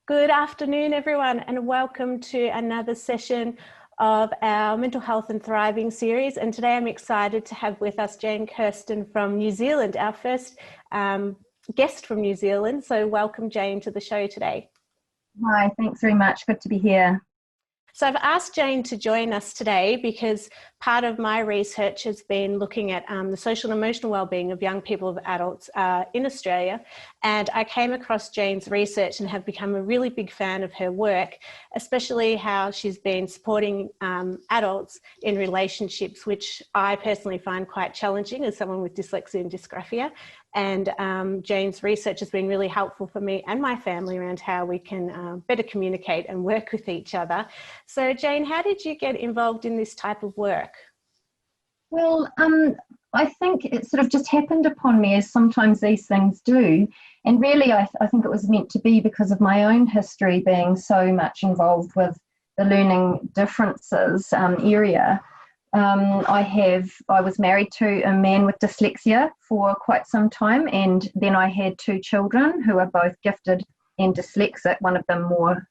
Good afternoon, everyone, and welcome to another session of our Mental Health and Thriving series. And today I'm excited to have with us Jane Kjersten from New Zealand, our first guest from New Zealand. So welcome, Jane, to the show today. Hi, thanks very much. Good to be here. So I've asked Jane to join us today because part of my research has been looking at the social and emotional wellbeing of young people, of adults in Australia. And I came across Jane's research and have become a really big fan of her work, especially how she's been supporting adults in relationships, which I personally find quite challenging as someone with dyslexia and dysgraphia. And Jane's research has been really helpful for me and my family around how we can better communicate and work with each other. So Jane, how did you get involved in this type of work? Well, I think it sort of just happened upon me, as sometimes these things do. And really, I think it was meant to be because of my own history being so much involved with the learning differences area. I was married to a man with dyslexia for quite some time, and then I had two children who are both gifted and dyslexic, one of them more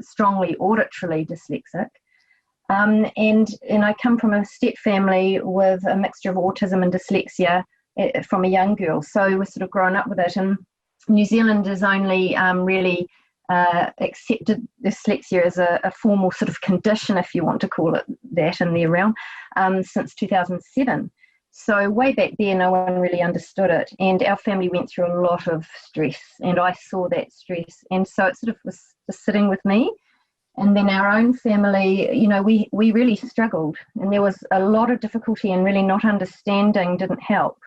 strongly auditorily dyslexic. And I come from a step family with a mixture of autism and dyslexia from a young girl, so we're sort of grown up with it. And New Zealand has only really accepted dyslexia as a formal sort of condition, if you want to call it that in their realm, since 2007. So way back there, no one really understood it, and our family went through a lot of stress, and I saw that stress, and so it sort of was just sitting with me. And then our own family, you know, we really struggled, and there was a lot of difficulty, and really not understanding didn't help.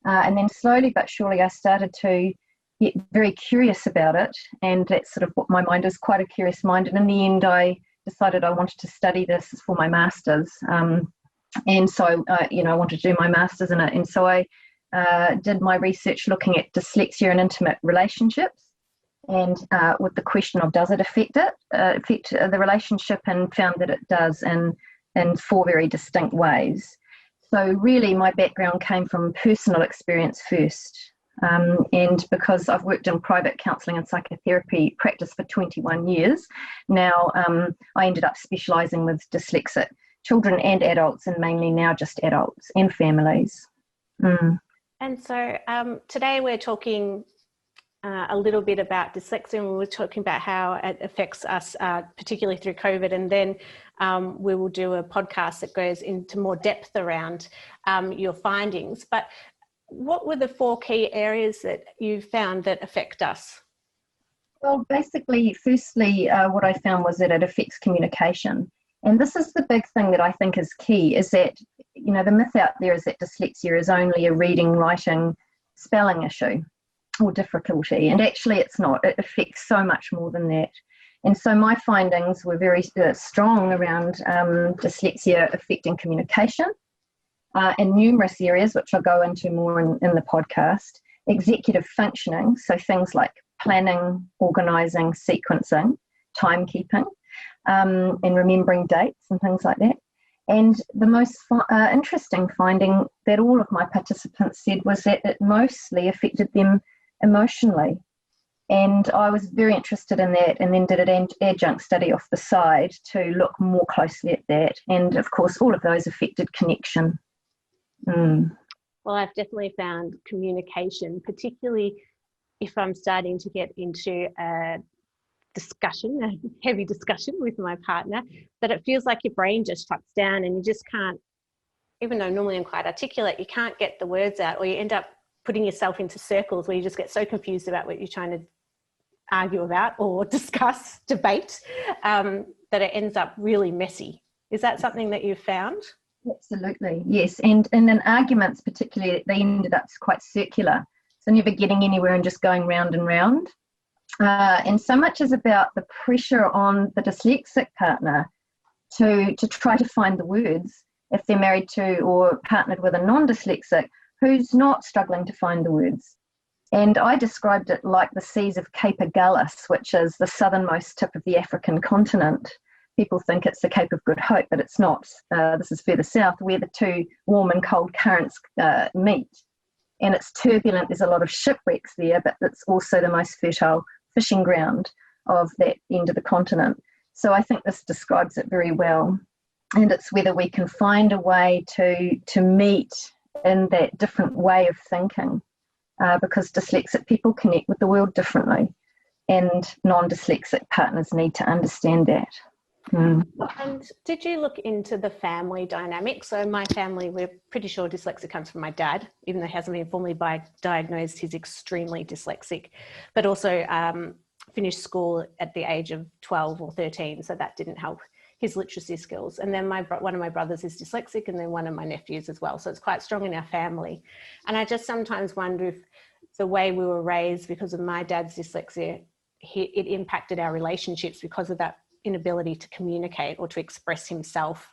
And then slowly but surely I started to get very curious about it, and that's sort of what my mind is, quite a curious mind. And in the end, I decided I wanted to study this for my master's, and so I wanted to do my master's in it. And so I did my research looking at dyslexia and intimate relationships, and with the question of does it affect the relationship, and found that it does in four very distinct ways. So really, my background came from personal experience first. And because I've worked in private counselling and psychotherapy practice for 21 years now, I ended up specialising with dyslexic children and adults, and mainly now just adults and families. And so today we're talking a little bit about dyslexia, and we're talking about how it affects us, particularly through COVID, and then we will do a podcast that goes into more depth around your findings. But what were the four key areas that you found that affect us? Well, basically, firstly, what I found was that it affects communication. And this is the big thing that I think is key, is that, you know, the myth out there is that dyslexia is only a reading, writing, spelling issue or difficulty. And actually it's not. It affects so much more than that. And so my findings were very strong around dyslexia affecting communication, in numerous areas, which I'll go into more in the podcast. Executive functioning, so things like planning, organising, sequencing, timekeeping, and remembering dates and things like that. And the most interesting finding that all of my participants said was that it mostly affected them emotionally. And I was very interested in that, and then did an adjunct study off the side to look more closely at that. And of course, all of those affected connection. Well, I've definitely found communication, particularly if I'm starting to get into a heavy discussion with my partner, that it feels like your brain just shuts down and you just can't, even though normally I'm quite articulate, you can't get the words out, or you end up putting yourself into circles where you just get so confused about what you're trying to argue about or discuss, debate, that it ends up really messy. Is that something that you've found? Absolutely, yes. And in arguments particularly, they ended up quite circular, so never getting anywhere and just going round and round. And so much is about the pressure on the dyslexic partner to try to find the words if they're married to or partnered with a non-dyslexic who's not struggling to find the words. And I described it like the seas of Cape Agulhas, which is the southernmost tip of the African continent. People think it's the Cape of Good Hope, but it's not. This is further south, where the two warm and cold currents meet. And it's turbulent. There's a lot of shipwrecks there, but it's also the most fertile fishing ground of that end of the continent. So I think this describes it very well. And it's whether we can find a way to meet in that different way of thinking, because dyslexic people connect with the world differently, and non-dyslexic partners need to understand that. And did you look into the family dynamic? So my family, we're pretty sure dyslexia comes from my dad, even though he hasn't been formally diagnosed, he's extremely dyslexic, but also finished school at the age of 12 or 13, so that didn't help his literacy skills. And then one of my brothers is dyslexic, and then one of my nephews as well. So it's quite strong in our family. And I just sometimes wonder if the way we were raised, because of my dad's dyslexia, it impacted our relationships because of that inability to communicate or to express himself,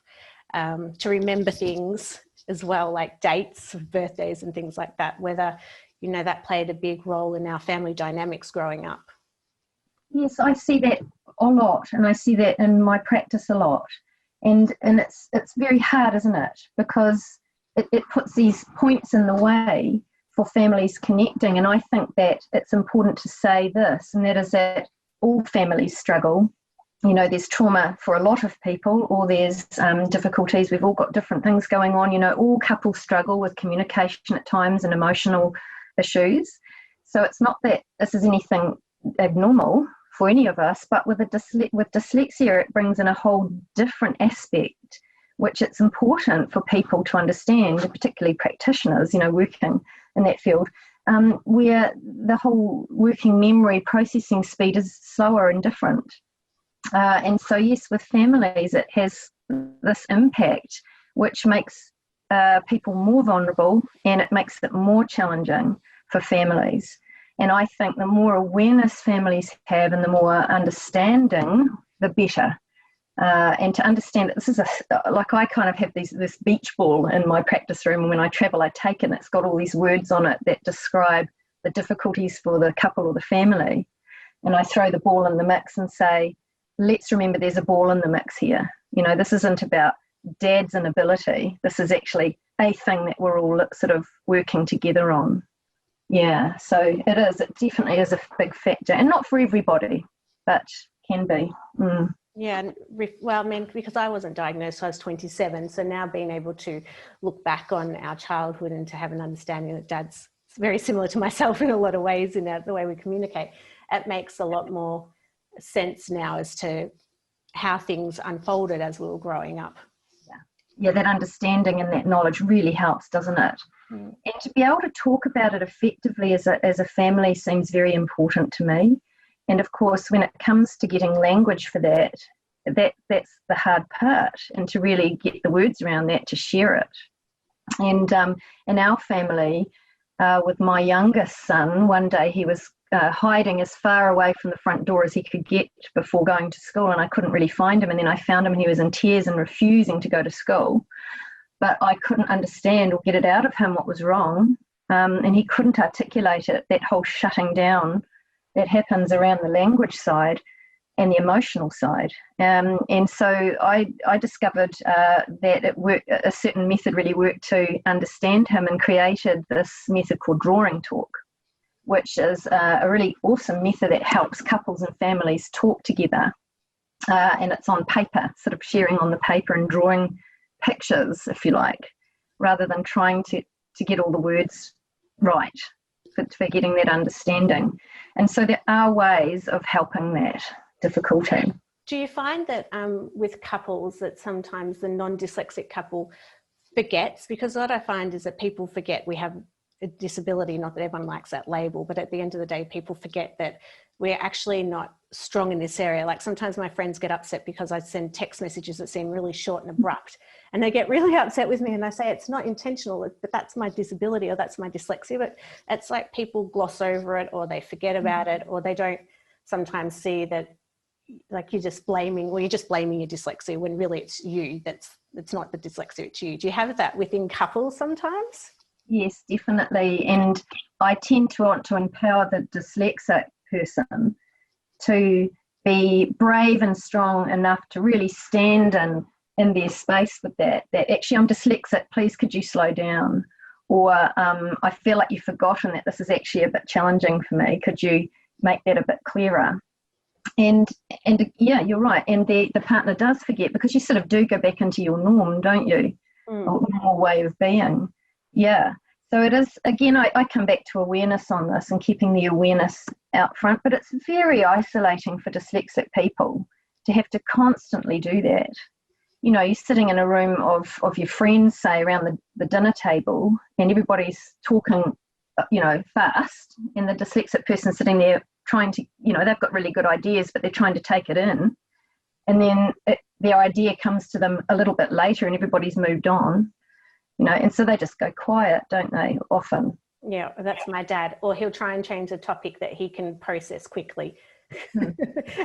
to remember things as well, like dates of birthdays and things like that, whether, you know, that played a big role in our family dynamics growing up. Yes, I see that a lot, and I see that in my practice a lot. And it's very hard, isn't it? Because it puts these points in the way for families connecting. And I think that it's important to say this, and that is that all families struggle. You know, there's trauma for a lot of people, or there's difficulties. We've all got different things going on. You know, all couples struggle with communication at times and emotional issues. So it's not that this is anything abnormal for any of us, but with dyslexia, it brings in a whole different aspect, which it's important for people to understand, particularly practitioners, you know, working in that field, where the whole working memory processing speed is slower and different. And so, yes, with families, it has this impact, which makes people more vulnerable, and it makes it more challenging for families. And I think the more awareness families have and the more understanding, the better. And to understand that this is like I kind of have this beach ball in my practice room, and when I travel I take it and it's got all these words on it that describe the difficulties for the couple or the family. And I throw the ball in the mix and say, let's remember there's a ball in the mix here. You know, this isn't about dad's inability. This is actually a thing that we're all sort of working together on. Yeah, so it definitely is a big factor, and not for everybody, but can be. Yeah, well, I mean, because I wasn't diagnosed, so I was 27, so now being able to look back on our childhood and to have an understanding that dad's very similar to myself in a lot of ways in the way we communicate, it makes a lot more sense now as to how things unfolded as we were growing up. Yeah, that understanding and that knowledge really helps, doesn't it? And to be able to talk about it effectively as a family seems very important to me. And of course, when it comes to getting language for that's the hard part, and to really get the words around that, to share it. And in our family, with my youngest son, one day he was hiding as far away from the front door as he could get before going to school, and I couldn't really find him. And then I found him, and he was in tears and refusing to go to school. But I couldn't understand or get it out of him what was wrong, and he couldn't articulate it, that whole shutting down that happens around the language side and the emotional side. And so I discovered that a certain method really worked to understand him, and created this method called drawing talk, which is a really awesome method that helps couples and families talk together. And it's on paper, sort of sharing on the paper and drawing pictures, if you like, rather than trying to get all the words right, for getting that understanding. And so there are ways of helping that difficulty. Do you find that with couples that sometimes the non-dyslexic couple forgets? Because what I find is that people forget we have a disability, not that everyone likes that label, but at the end of the day, people forget that we're actually not strong in this area. Like sometimes my friends get upset because I send text messages that seem really short and abrupt, and they get really upset with me, and I say it's not intentional, but that's my disability or that's my dyslexia. But it's like people gloss over it, or they forget about it, or they don't sometimes see that, like you're just blaming your dyslexia when really it's you. It's not the dyslexia, it's you. Do you have that within couples sometimes? Yes, definitely. And I tend to want to empower the dyslexic person to be brave and strong enough to really stand in their space with that actually I'm dyslexic, please could you slow down? Or I feel like you've forgotten that this is actually a bit challenging for me, could you make that a bit clearer? And yeah, you're right. And the partner does forget, because you sort of do go back into your norm, don't you? Or normal way of being. Yeah. So it is, again, I come back to awareness on this and keeping the awareness out front, but it's very isolating for dyslexic people to have to constantly do that. You know, you're sitting in a room of your friends, say, around the dinner table, and everybody's talking, you know, fast, and the dyslexic person sitting there trying to, you know, they've got really good ideas, but they're trying to take it in. And then their idea comes to them a little bit later and everybody's moved on, you know, and so they just go quiet, don't they, often? Yeah, that's my dad. Or he'll try and change a topic that he can process quickly. And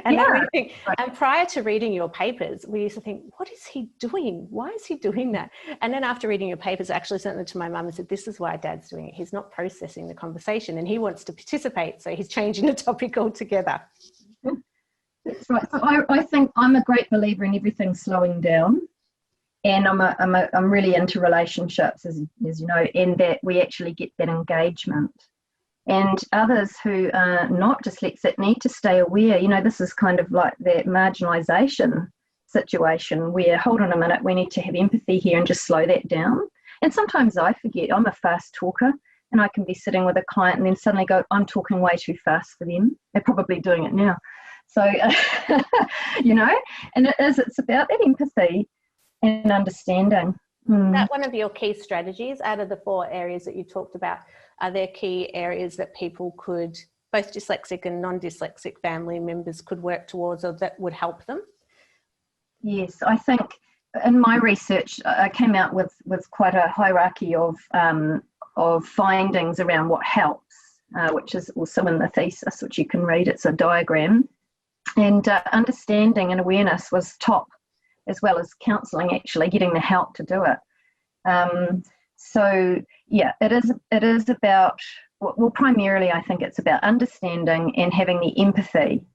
then we think, and prior to reading your papers, we used to think, what is he doing? Why is he doing that? And then after reading your papers, I actually sent them to my mum and said, this is why Dad's doing it. He's not processing the conversation and he wants to participate, so he's changing the topic altogether. That's right. So I think I'm a great believer in everything slowing down, and I'm really into relationships, as you know, and that we actually get that engagement. And others who are not dyslexic need to stay aware. You know, this is kind of like that marginalisation situation where, hold on a minute, we need to have empathy here and just slow that down. And sometimes I forget. I'm a fast talker, and I can be sitting with a client and then suddenly go, I'm talking way too fast for them. They're probably doing it now. So, you know, and it's about that empathy and understanding. Is that one of your key strategies out of the 4 areas that you talked about? Are there key areas that people could, both dyslexic and non-dyslexic family members, could work towards, or that would help them? Yes, I think in my research, I came out with quite a hierarchy of findings around what helps, which is also in the thesis, which you can read. It's a diagram. And understanding and awareness was top, as well as counselling, actually getting the help to do it. So yeah, it is about, well, primarily I think it's about understanding and having the empathy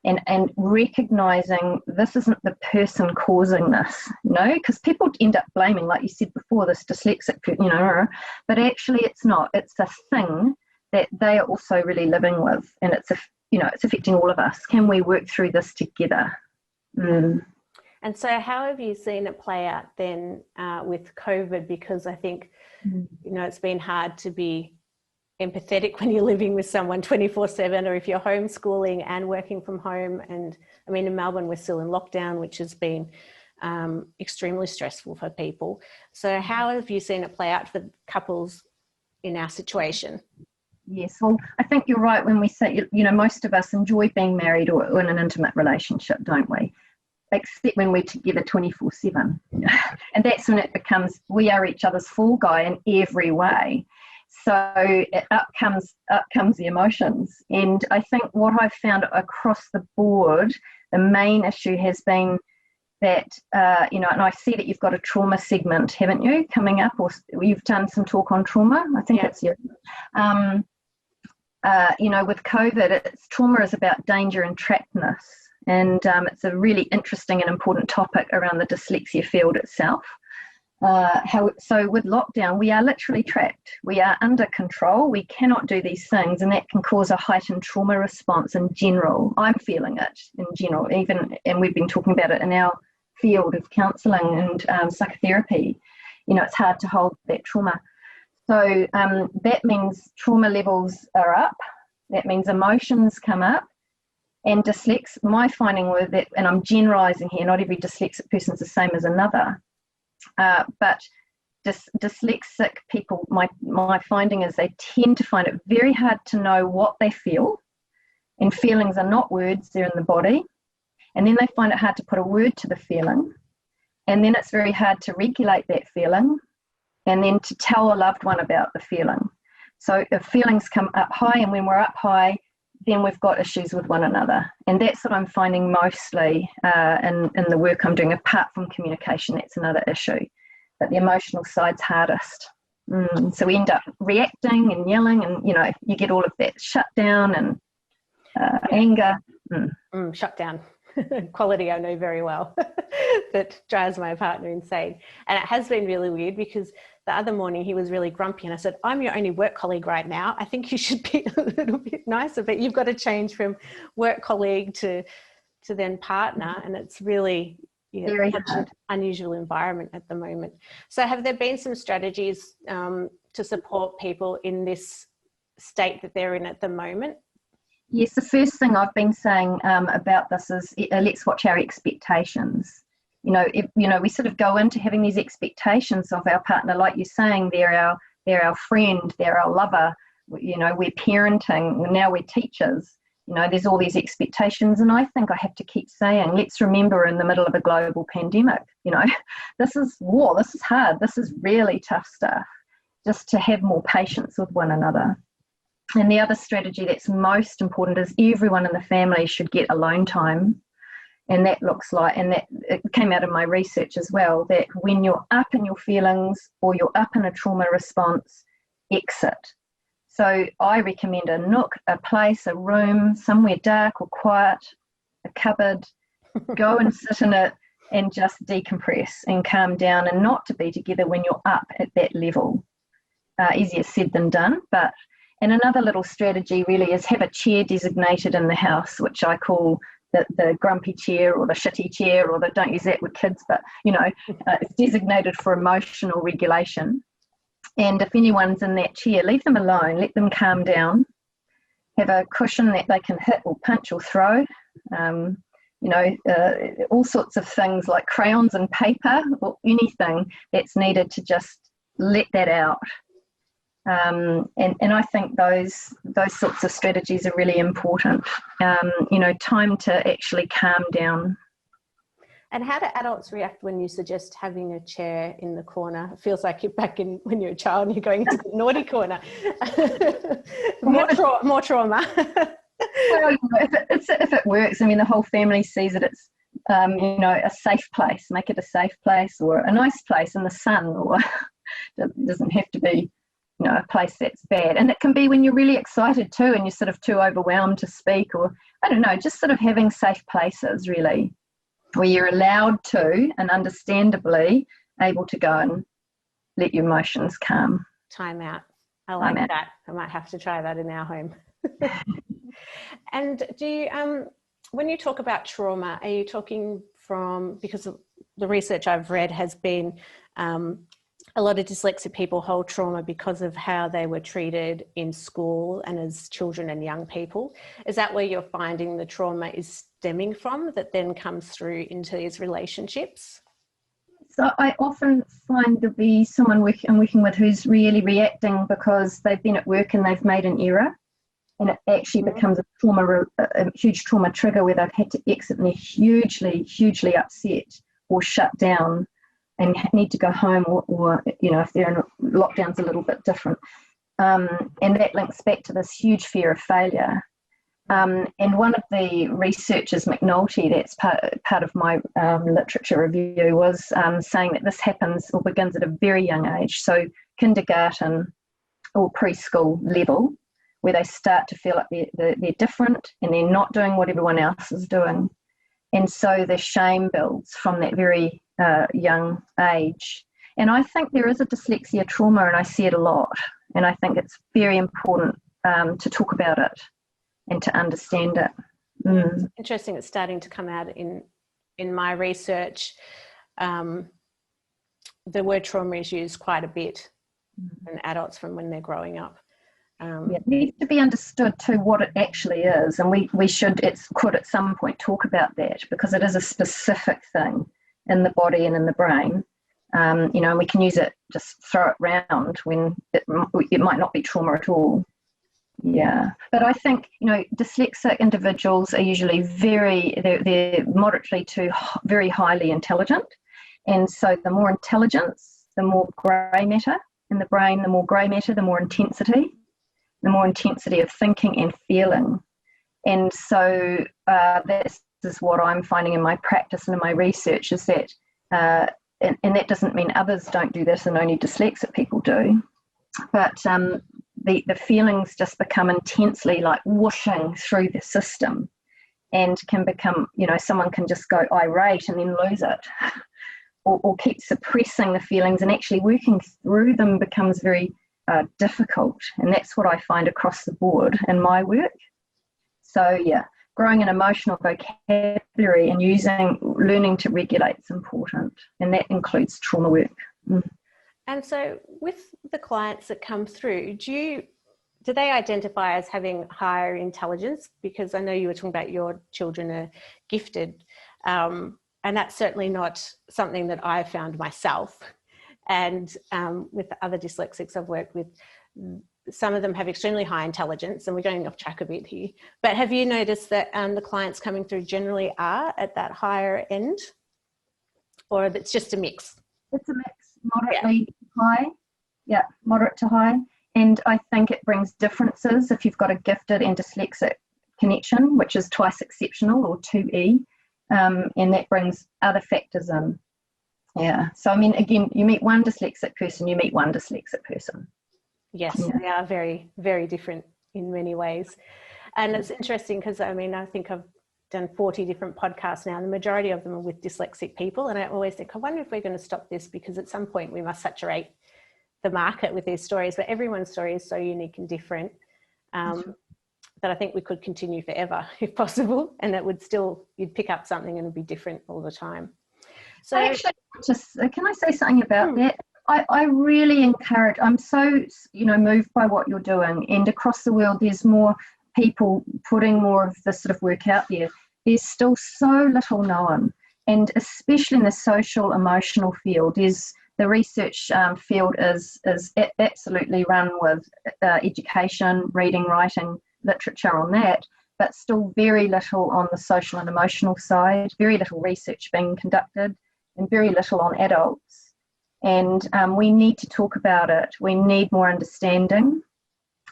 and recognising this isn't the person causing this, you know, because people end up blaming, like you said before, this dyslexic, you know, but actually it's not. It's a thing that they are also really living with, and it's affecting all of us. Can we work through this together? And so how have you seen it play out then with COVID? Because I think, you know, it's been hard to be empathetic when you're living with someone 24/7, or if you're homeschooling and working from home. And I mean, in Melbourne, we're still in lockdown, which has been extremely stressful for people. So how have you seen it play out for couples in our situation? Yes, well, I think you're right when we say, you know, most of us enjoy being married or in an intimate relationship, don't we? Except when we're together 24/7. And that's when it becomes, we are each other's fall guy in every way. So up comes the emotions. And I think what I've found across the board, the main issue has been that, you know, and I see that you've got a trauma segment, haven't you, coming up, or you've done some talk on trauma. I think it's you. You know, with COVID, trauma is about danger and trappedness. And it's a really interesting and important topic around the dyslexia field itself. So with lockdown, we are literally trapped. We are under control. We cannot do these things, and that can cause a heightened trauma response in general. I'm feeling it in general, and we've been talking about it in our field of counselling and psychotherapy. You know, it's hard to hold that trauma. So that means trauma levels are up. That means emotions come up. And my finding with that, and I'm generalising here, not every dyslexic person is the same as another, but dyslexic people, my finding is they tend to find it very hard to know what they feel, and feelings are not words, they're in the body, and then they find it hard to put a word to the feeling, and then it's very hard to regulate that feeling, and then to tell a loved one about the feeling. So if feelings come up high, and when we're up high, then we've got issues with one another. And that's what I'm finding mostly in the work I'm doing. Apart from communication, that's another issue. But the emotional side's hardest. So we end up reacting and yelling, and, you know, you get all of that shutdown and anger. Shutdown. Quality I know very well. That drives my partner insane. And it has been really weird because the other morning he was really grumpy, and I said, I'm your only work colleague right now. I think you should be a little bit nicer, but you've got to change from work colleague to then partner. And it's really such an unusual environment at the moment. So have there been some strategies to support people in this state that they're in at the moment? Yes, the first thing I've been saying about this is let's watch our expectations. We sort of go into having these expectations of our partner, like you're saying, they're our friend, they're our lover. We're parenting, now we're teachers. There's all these expectations, and I think I have to keep saying, let's remember in the middle of a global pandemic, this is war, this is hard, this is really tough stuff, just to have more patience with one another. And the other strategy that's most important is everyone in the family should get alone time. And that looks like, and that it came out of my research as well, that when you're up in your feelings or you're up in a trauma response, exit. So I recommend a nook, a place, a room, somewhere dark or quiet, a cupboard, go and sit in it and just decompress and calm down, and not to be together when you're up at that level. Easier said than done. And another little strategy really is have a chair designated in the house, which I call the grumpy chair or the shitty chair, or don't use that with kids, but it's designated for emotional regulation. And if anyone's in that chair, leave them alone, let them calm down, have a cushion that they can hit or punch or throw, all sorts of things like crayons and paper or anything that's needed to just let that out. And I think those sorts of strategies are really important, time to actually calm down. And how do adults react when you suggest having a chair in the corner? It feels like you're back in when you're a child and you're going into the naughty corner. more trauma. Well, if it works, the whole family sees it. It's a safe place. Make it a safe place or a nice place in the sun, or it doesn't have to be a place that's bad. And it can be when you're really excited too, and you're sort of too overwhelmed to speak, or I don't know, just sort of having safe places really, where you're allowed to and understandably able to go and let your emotions calm. Time out. I like that. I might have to try that in our home. And do you, when you talk about trauma, are you talking from, because the research I've read has been a lot of dyslexic people hold trauma because of how they were treated in school and as children and young people. Is that where you're finding the trauma is stemming from that then comes through into these relationships? So I often find there'll be someone I'm working with who's really reacting because they've been at work and they've made an error, and it actually becomes a huge trauma trigger where they've had to exit and they're hugely, hugely upset or shut down and need to go home, or if they're in lockdown's a little bit different. And that links back to this huge fear of failure. And one of the researchers, McNulty, that's part of my literature review, was saying that this happens or begins at a very young age, so kindergarten or preschool level, where they start to feel like they're different and they're not doing what everyone else is doing. And so the shame builds from that very young age. And I think there is a dyslexia trauma, and I see it a lot. And I think it's very important to talk about it and to understand it. It's interesting. It's starting to come out in my research. The word trauma is used quite a bit in adults from when they're growing up. It needs to be understood too what it actually is, and we should could at some point talk about that, because it is a specific thing in the body and in the brain. And we can use it, just throw it around when it might not be trauma at all. Yeah, but I think dyslexic individuals are usually they're moderately to very highly intelligent, and so the more intelligence, the more grey matter in the brain. The more grey matter, the more intensity of thinking and feeling. And so this is what I'm finding in my practice and in my research, is that and that doesn't mean others don't do this and only dyslexic people do, but the feelings just become intensely like whooshing through the system, and can become, someone can just go irate and then lose it. or keep suppressing the feelings, and actually working through them becomes very difficult. And that's what I find across the board in my work. So yeah, growing an emotional vocabulary and learning to regulate is important, and that includes trauma work. And so with the clients that come through, do they identify as having higher intelligence? Because I know you were talking about your children are gifted, and that's certainly not something that I found myself. And with the other dyslexics I've worked with, some of them have extremely high intelligence, and we're going off track a bit here. But have you noticed that the clients coming through generally are at that higher end, or it's just a mix? It's a mix, moderately high. Yeah, moderate to high. And I think it brings differences if you've got a gifted and dyslexic connection, which is twice exceptional, or 2E, and that brings other factors in. Yeah. So, I mean, again, you meet one dyslexic person, you meet one dyslexic person. Yes, Yeah. They are very, very different in many ways. And it's interesting because, I mean, I think I've done 40 different podcasts now, and the majority of them are with dyslexic people. And I always think, I wonder if we're going to stop this, because at some point we must saturate the market with these stories, but everyone's story is so unique and different that I think we could continue forever if possible, and it would still, you'd pick up something and it'd be different all the time. So actually, can I say something about that? I really encourage, I'm so, moved by what you're doing, and across the world there's more people putting more of this sort of work out there. There's still so little known, and especially in the social emotional field, the research field is absolutely run with education, reading, writing, literature on that, but still very little on the social and emotional side, very little research being conducted, and very little on adults. And we need to talk about it. We need more understanding.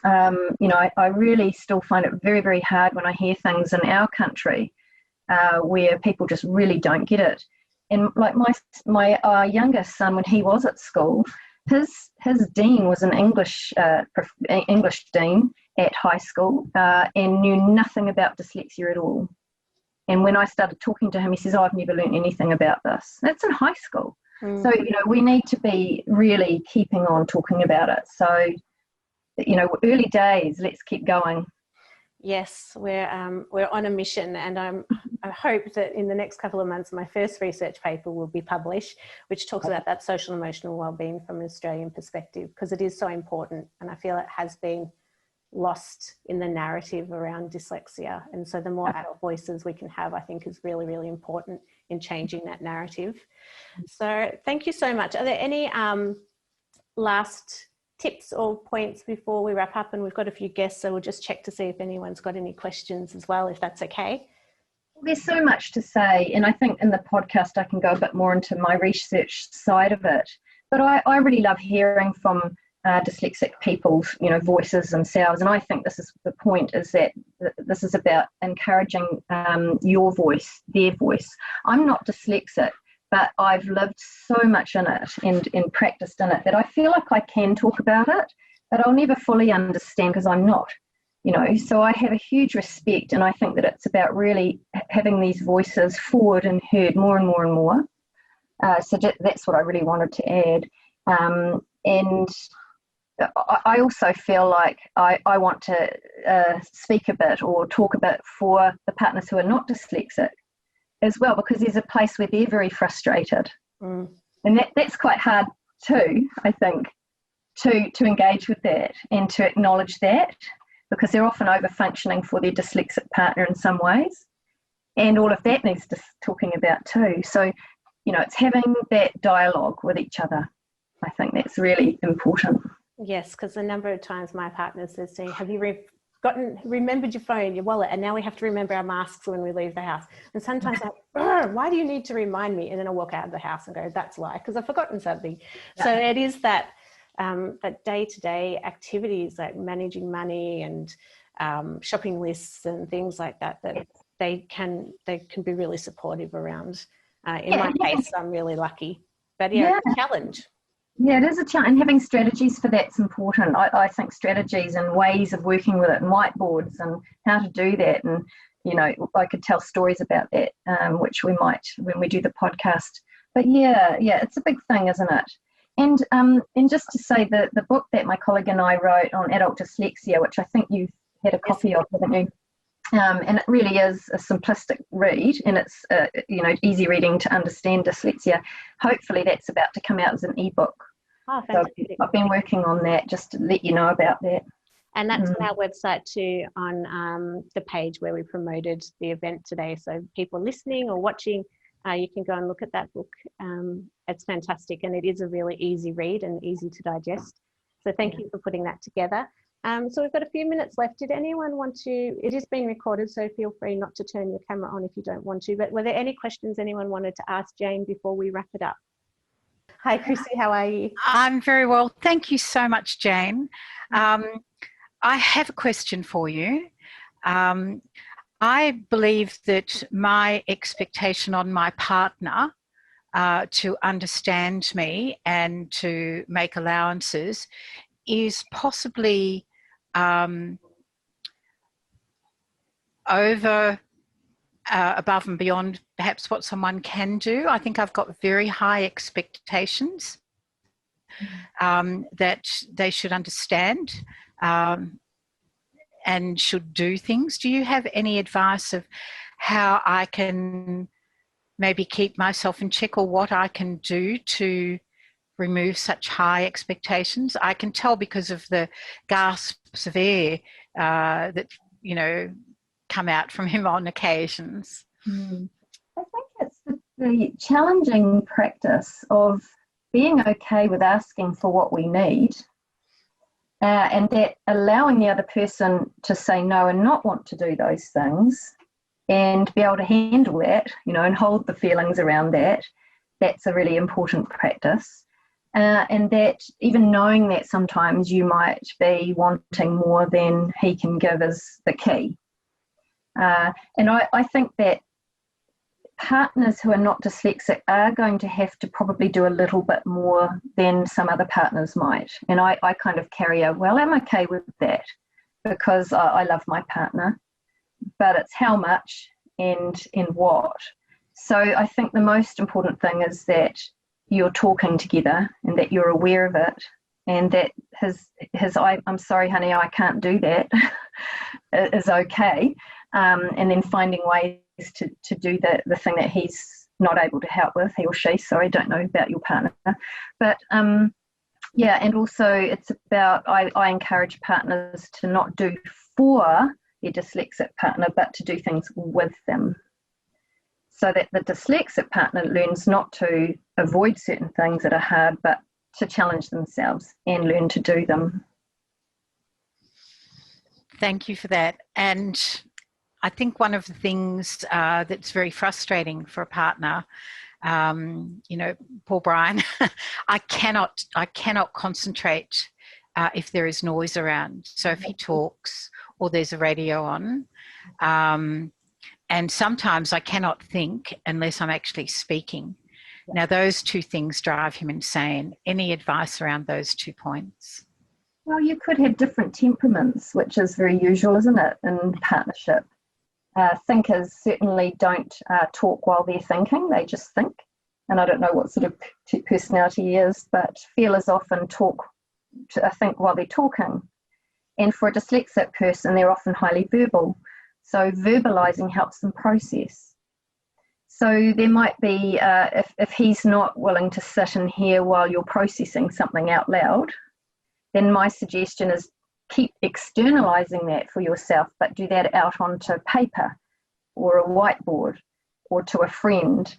I really still find it very, very hard when I hear things in our country where people just really don't get it. And like my youngest son, when he was at school, his dean was an English dean at high school, and knew nothing about dyslexia at all. And when I started talking to him, he says, "Oh, I've never learned anything about this." That's in high school. So we need to be really keeping on talking about it. So early days, let's keep going. Yes, we're on a mission, and I hope that in the next couple of months my first research paper will be published, which talks about that social and emotional wellbeing from an Australian perspective, because it is so important, and I feel it has been lost in the narrative around dyslexia. And so the more adult voices we can have, I think, is really, really important in changing that narrative. So thank you so much. Are there any last tips or points before we wrap up? And we've got a few guests, so we'll just check to see if anyone's got any questions as well, if that's okay. There's so much to say, and I think in the podcast I can go a bit more into my research side of it. But I really love hearing from dyslexic people's voices themselves, and I think this is the point, is that this is about encouraging your voice, their voice. I'm not dyslexic, but I've lived so much in it and practiced in it that I feel like I can talk about it, but I'll never fully understand because I'm not, so I have a huge respect, and I think that it's about really having these voices forward and heard more and more and more. So that's what I really wanted to add. And I also feel like I want to speak a bit or talk a bit for the partners who are not dyslexic as well, because there's a place where they're very frustrated. And that's quite hard too, I think, to engage with that and to acknowledge that, because they're often over-functioning for their dyslexic partner in some ways. And all of that needs talking about too. So, it's having that dialogue with each other. I think that's really important. Yes, because a number of times my partner says to me, "Have you remembered your phone, your wallet, and now we have to remember our masks when we leave the house." And sometimes I'm like, "Why do you need to remind me?" And then I walk out of the house and go, "That's why, because I've forgotten something." Yeah. So it is that day-to-day activities like managing money and shopping lists and things like that they can be really supportive around. In my case, I'm really lucky, but it's a challenge. Yeah, it is a challenge, and having strategies for that's important. I think strategies and ways of working with it, and whiteboards and how to do that. And, I could tell stories about that, which we might, when we do the podcast, But yeah, it's a big thing, isn't it? And just to say that the book that my colleague and I wrote on adult dyslexia, which I think you've had a copy of, haven't you? And it really is a simplistic read, and it's easy reading to understand dyslexia. Hopefully that's about to come out as an ebook. Oh, so fantastic. I've been working on that just to let you know about that. And that's on our website too, on the page where we promoted the event today. So people listening or watching, you can go and look at that book. It's fantastic, and it is a really easy read and easy to digest. So thank you for putting that together. So we've got a few minutes left. Did anyone want to, it is being recorded, so feel free not to turn your camera on if you don't want to, but were there any questions anyone wanted to ask Jane before we wrap it up? Hi, Chrissy, how are you? I'm very well. Thank you so much, Jane. I have a question for you. I believe that my expectation on my partner to understand me and to make allowances is possibly over above and beyond perhaps what someone can do. I think I've got very high expectations that they should understand and should do things. Do you have any advice of how I can maybe keep myself in check, or what I can do to remove such high expectations? I can tell because of the gasps of air that, come out from him on occasions. I think it's the challenging practice of being okay with asking for what we need, and that allowing the other person to say no and not want to do those things, and be able to handle that, and hold the feelings around that. That's a really important practice. And that even knowing that sometimes you might be wanting more than he can give is the key. And I think that partners who are not dyslexic are going to have to probably do a little bit more than some other partners might. And I kind of carry I'm okay with that because I love my partner, but it's how much and in what. So I think the most important thing is that you're talking together and that you're aware of it, and that his I'm sorry, honey, I can't do that is okay. And then finding ways to do the thing that he's not able to help with, he or she, sorry, don't know about your partner. But and also it's about, I encourage partners to not do for their dyslexic partner, but to do things with them. So that the dyslexic partner learns not to avoid certain things that are hard, but to challenge themselves and learn to do them. Thank you for that. And I think one of the things that's very frustrating for a partner, poor Brian, I cannot concentrate if there is noise around. So if he talks or there's a radio on, and sometimes I cannot think unless I'm actually speaking. Now, those two things drive him insane. Any advice around those 2 points? Well, you could have different temperaments, which is very usual, isn't it, in partnership? Thinkers certainly don't talk while they're thinking, they just think. And I don't know what sort of personality he is, but feelers often think while they're talking. And for a dyslexic person, they're often highly verbal. So verbalising helps them process. So there might be, if he's not willing to sit and hear while you're processing something out loud, then my suggestion is keep externalising that for yourself, but do that out onto paper or a whiteboard or to a friend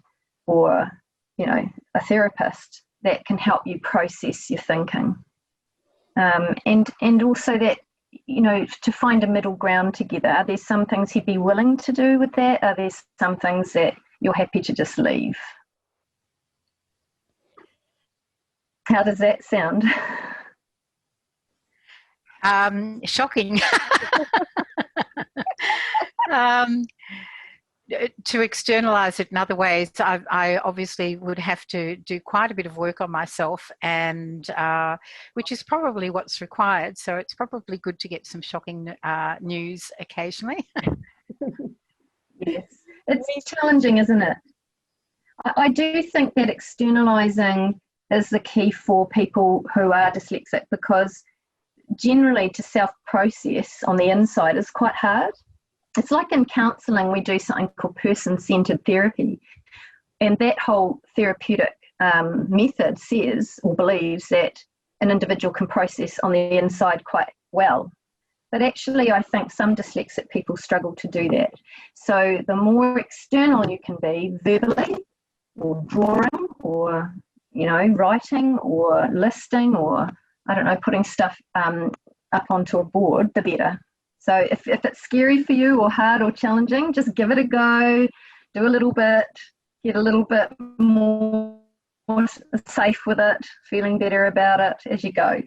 or, a therapist that can help you process your thinking. And also that, to find a middle ground together. Are there some things he'd be willing to do with that? Are there some things that you're happy to just leave? How does that sound? Shocking. To externalize it in other ways, I obviously would have to do quite a bit of work on myself, and which is probably what's required. So it's probably good to get some shocking news occasionally. Yes, it's challenging, isn't it? I do think that externalizing is the key for people who are dyslexic, because generally to self-process on the inside is quite hard. It's like in counselling, we do something called person-centered therapy, and that whole therapeutic method says or believes that an individual can process on the inside quite well. But actually, I think some dyslexic people struggle to do that. So the more external you can be verbally, or drawing, or writing, or listing, or I don't know, putting stuff up onto a board, the better. So if it's scary for you or hard or challenging, just give it a go, do a little bit, get a little bit more safe with it, feeling better about it as you go.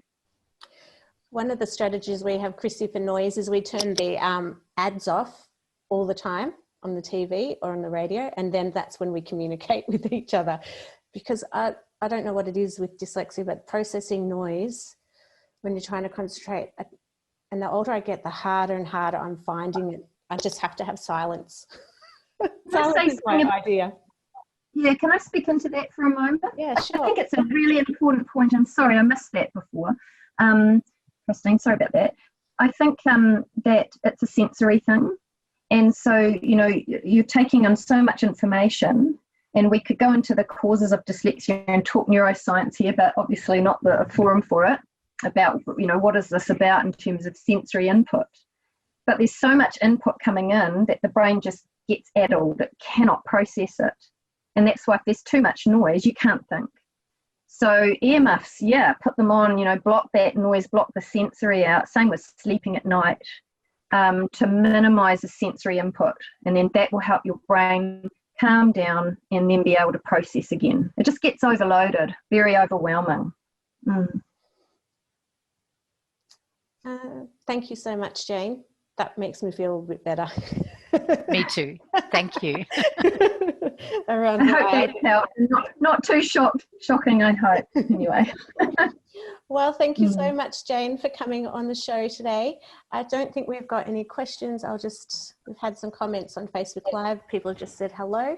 One of the strategies we have, Chrissy, for noise is we turn the ads off all the time on the TV or on the radio, and then that's when we communicate with each other. Because I don't know what it is with dyslexia, but processing noise when you're trying to concentrate, and the older I get, the harder and harder I'm finding it. I just have to have silence. Silence is my idea. Yeah, can I speak into that for a moment? Yeah, sure. I think it's a really important point. I'm sorry, I missed that before. Kjersten, sorry about that. I think that it's a sensory thing. And so, you're taking on so much information, and we could go into the causes of dyslexia and talk neuroscience here, but obviously not the forum for it, about, what is this about in terms of sensory input. But there's so much input coming in that the brain just gets addled. It cannot process it. And that's why if there's too much noise, you can't think. So earmuffs, put them on, block that noise, block the sensory out. Same with sleeping at night, to minimize the sensory input. And then that will help your brain calm down and then be able to process again. It just gets overloaded, very overwhelming. Thank you so much, Jane. That makes me feel a bit better. Me too. Thank you. I hope that helped. Not too shocking, I hope, anyway. Well, thank you so much, Jane, for coming on the show today. I don't think we've got any questions. We've had some comments on Facebook Live. People have just said hello.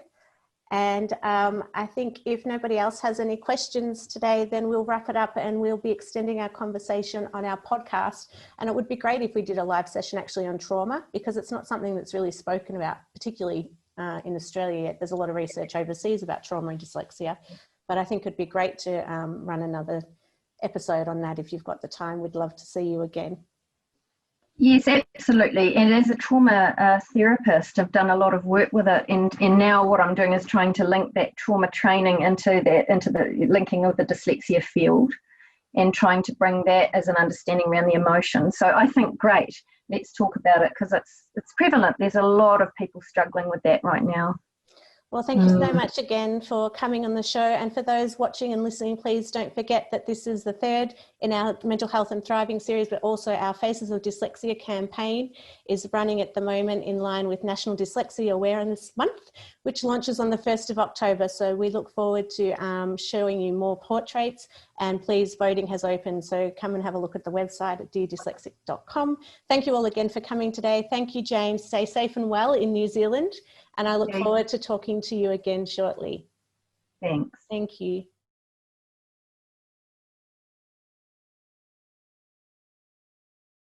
And I think if nobody else has any questions today, then we'll wrap it up and we'll be extending our conversation on our podcast. And it would be great if we did a live session actually on trauma, because it's not something that's really spoken about, particularly in Australia yet. There's a lot of research overseas about trauma and dyslexia, but I think it'd be great to run another episode on that if you've got the time. We'd love to see you again. Yes, absolutely. And as a trauma therapist, I've done a lot of work with it. And now what I'm doing is trying to link that trauma training into the linking of the dyslexia field, and trying to bring that as an understanding around the emotion. So I think, great, let's talk about it, because it's prevalent. There's a lot of people struggling with that right now. Well, thank you so much again for coming on the show. And for those watching and listening, please don't forget that this is the third in our Mental Health and Thriving series, but also our Faces of Dyslexia campaign is running at the moment in line with National Dyslexia Awareness Month, which launches on the 1st of October. So we look forward to showing you more portraits, and please, voting has opened. So come and have a look at the website at deardyslexic.com. Thank you all again for coming today. Thank you, James. Stay safe and well in New Zealand. And I look forward to talking to you again shortly. Thanks. Thank you.